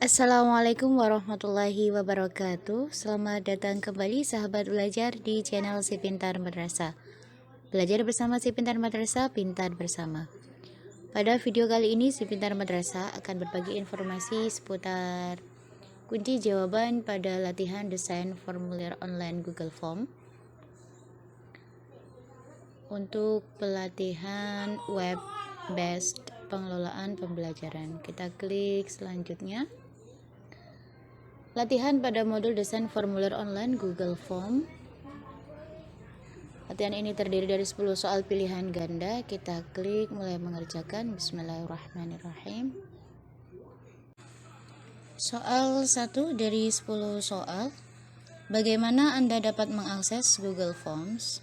Assalamualaikum warahmatullahi wabarakatuh. Selamat datang kembali sahabat belajar di channel Si Pintar Madrasah. Belajar bersama Si Pintar Madrasah, pintar bersama. Pada video kali ini Si Pintar Madrasah akan berbagi informasi seputar kunci jawaban pada latihan desain formulir online Google Form untuk pelatihan web based pengelolaan pembelajaran. Kita klik selanjutnya. Latihan pada modul desain formulir online Google Form. Latihan ini terdiri dari 10 soal pilihan ganda. Kita klik mulai mengerjakan. Bismillahirrahmanirrahim. Soal 1 dari 10 soal. Bagaimana Anda dapat mengakses Google Forms?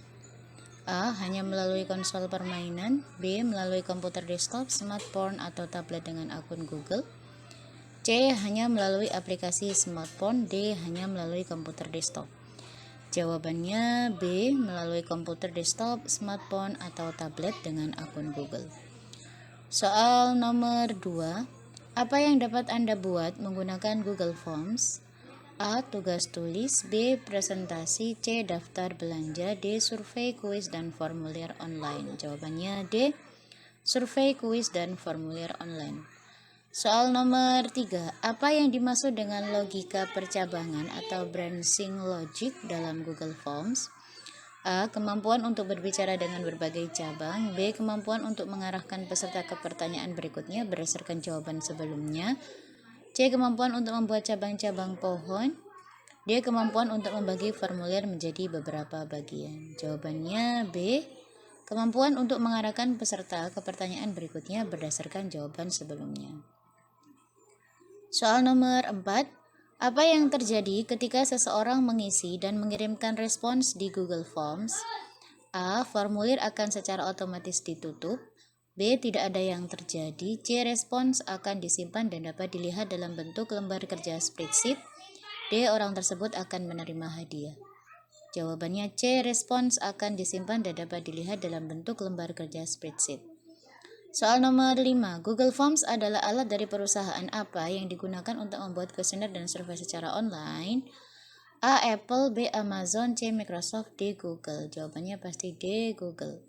A. Hanya melalui konsol permainan. B. Melalui komputer desktop, smartphone, atau tablet dengan akun Google. C. Hanya melalui aplikasi smartphone. D. Hanya melalui komputer desktop. Jawabannya B. Melalui komputer desktop, smartphone, atau tablet dengan akun Google. Soal nomor 2. Apa yang dapat Anda buat menggunakan Google Forms? A. Tugas tulis. B. Presentasi. C. Daftar belanja. D. Survei, kuis, dan formulir online. Jawabannya D. Survei, kuis, dan formulir online. Soal nomor 3. Apa yang dimaksud dengan logika percabangan atau branching logic dalam Google Forms? A. Kemampuan untuk berbicara dengan berbagai cabang. B. Kemampuan untuk mengarahkan peserta ke pertanyaan berikutnya berdasarkan jawaban sebelumnya. C. Kemampuan untuk membuat cabang-cabang pohon. D. Kemampuan untuk membagi formulir menjadi beberapa bagian. Jawabannya B. Kemampuan untuk mengarahkan peserta ke pertanyaan berikutnya berdasarkan jawaban sebelumnya. Soal nomor 4. Apa yang terjadi ketika seseorang mengisi dan mengirimkan respons di Google Forms? A. Formulir akan secara otomatis ditutup. B. Tidak ada yang terjadi. C. Respons akan disimpan dan dapat dilihat dalam bentuk lembar kerja spreadsheet. D. Orang tersebut akan menerima hadiah. Jawabannya C. Respons akan disimpan dan dapat dilihat dalam bentuk lembar kerja spreadsheet. Soal nomor 5. Google Forms adalah alat dari perusahaan apa yang digunakan untuk membuat kuesioner dan survei secara online? A. Apple. B. Amazon. C. Microsoft. D. Google. Jawabannya pasti D. Google.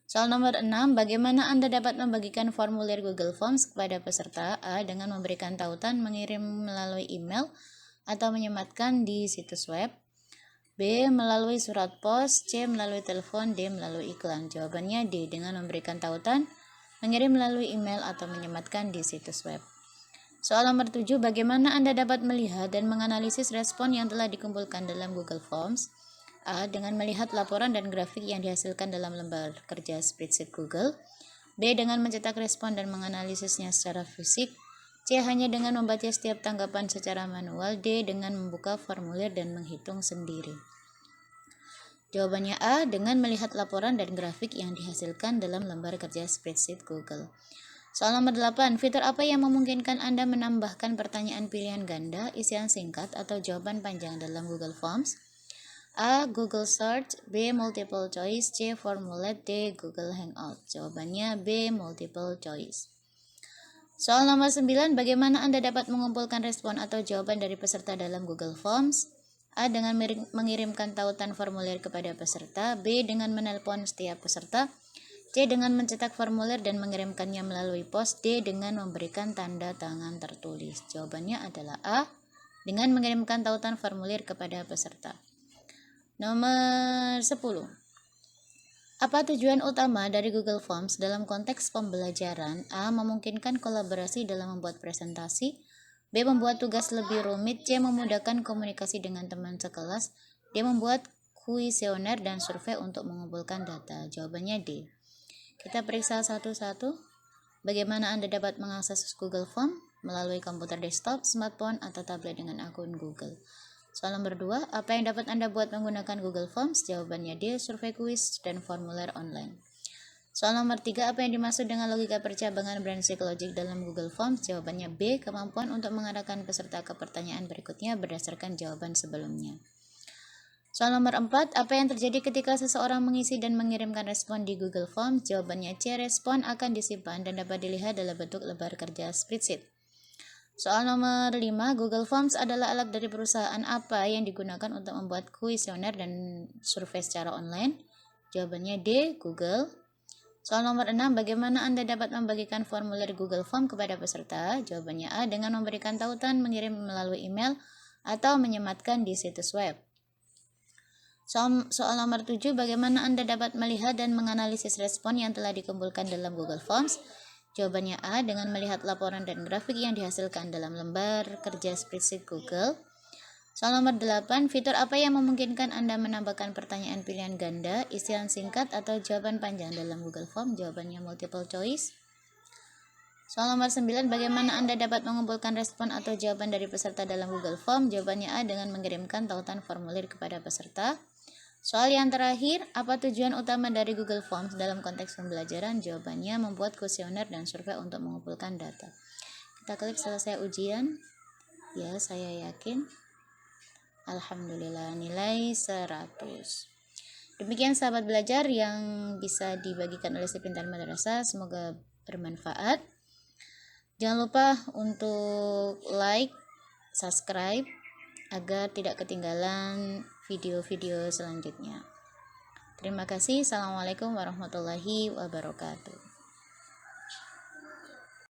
Soal nomor 6. Bagaimana Anda dapat membagikan formulir Google Forms kepada peserta? A. Dengan memberikan tautan, mengirim melalui email, atau menyematkan di situs web. B. Melalui surat pos. C. Melalui telepon. D. Melalui iklan. Jawabannya D. Dengan memberikan tautan, mengirim melalui email, atau menyematkan di situs web. Soal nomor 7. Bagaimana Anda dapat melihat dan menganalisis respon yang telah dikumpulkan dalam Google Forms? A. Dengan melihat laporan dan grafik yang dihasilkan dalam lembar kerja spreadsheet Google. B. Dengan mencetak respon dan menganalisisnya secara fisik. C. Hanya dengan membaca setiap tanggapan secara manual. D. Dengan membuka formulir dan menghitung sendiri. Jawabannya A. Dengan melihat laporan dan grafik yang dihasilkan dalam lembar kerja spreadsheet Google. Soal nomor 8. Fitur apa yang memungkinkan Anda menambahkan pertanyaan pilihan ganda, isian singkat, atau jawaban panjang dalam Google Forms? A. Google Search. B. Multiple Choice. C. Formulate. D. Google Hangout. Jawabannya B. Multiple Choice. Soal nomor 9. Bagaimana Anda dapat mengumpulkan respon atau jawaban dari peserta dalam Google Forms? A. Dengan mengirimkan tautan formulir kepada peserta. B. Dengan menelpon setiap peserta. C. Dengan mencetak formulir dan mengirimkannya melalui pos. D. Dengan memberikan tanda tangan tertulis. Jawabannya adalah A. Dengan mengirimkan tautan formulir kepada peserta. Nomor 10. Apa tujuan utama dari Google Forms dalam konteks pembelajaran? A. Memungkinkan kolaborasi dalam membuat presentasi. B. Membuat tugas lebih rumit. C. Memudahkan komunikasi dengan teman sekelas. D. Membuat kuesioner dan survei untuk mengumpulkan data. Jawabannya D. Kita periksa satu-satu. Bagaimana Anda dapat mengakses Google Form? Melalui komputer desktop, smartphone, atau tablet dengan akun Google. Soal nomor 2. Apa yang dapat Anda buat menggunakan Google Forms? Jawabannya D. Survei, kuis, dan formulir online. Soal nomor 3. Apa yang dimaksud dengan logika percabangan branching logic dalam Google Forms? Jawabannya B. Kemampuan untuk mengarahkan peserta ke pertanyaan berikutnya berdasarkan jawaban sebelumnya. Soal nomor 4. Apa yang terjadi ketika seseorang mengisi dan mengirimkan respon di Google Forms? Jawabannya C. Respon akan disimpan dan dapat dilihat dalam bentuk lembar kerja spreadsheet. Soal nomor 5, Google Forms adalah alat dari perusahaan apa yang digunakan untuk membuat kuesioner dan survei secara online? Jawabannya D, Google. Soal nomor 6, bagaimana Anda dapat membagikan formulir Google Form kepada peserta? Jawabannya A, dengan memberikan tautan, mengirim melalui email, atau menyematkan di situs web. Soal nomor 7, bagaimana Anda dapat melihat dan menganalisis respon yang telah dikumpulkan dalam Google Forms? Jawabannya A, dengan melihat laporan dan grafik yang dihasilkan dalam lembar kerja spreadsheet Google. Soal nomor 8, fitur apa yang memungkinkan Anda menambahkan pertanyaan pilihan ganda, isian singkat, atau jawaban panjang dalam Google Form? Jawabannya multiple choice. Soal nomor 9, bagaimana Anda dapat mengumpulkan respon atau jawaban dari peserta dalam Google Form? Jawabannya A, dengan mengirimkan tautan formulir kepada peserta. Soal yang terakhir, apa tujuan utama dari Google Forms dalam konteks pembelajaran? Jawabannya membuat kuesioner dan survei untuk mengumpulkan data. Kita klik selesai ujian. Ya, saya yakin. Alhamdulillah, nilai 100. Demikian sahabat belajar yang bisa dibagikan oleh si Pintar Madrasah. Semoga bermanfaat. Jangan lupa untuk like, subscribe, agar tidak ketinggalan video-video selanjutnya. Terima kasih. Assalamualaikum warahmatullahi wabarakatuh.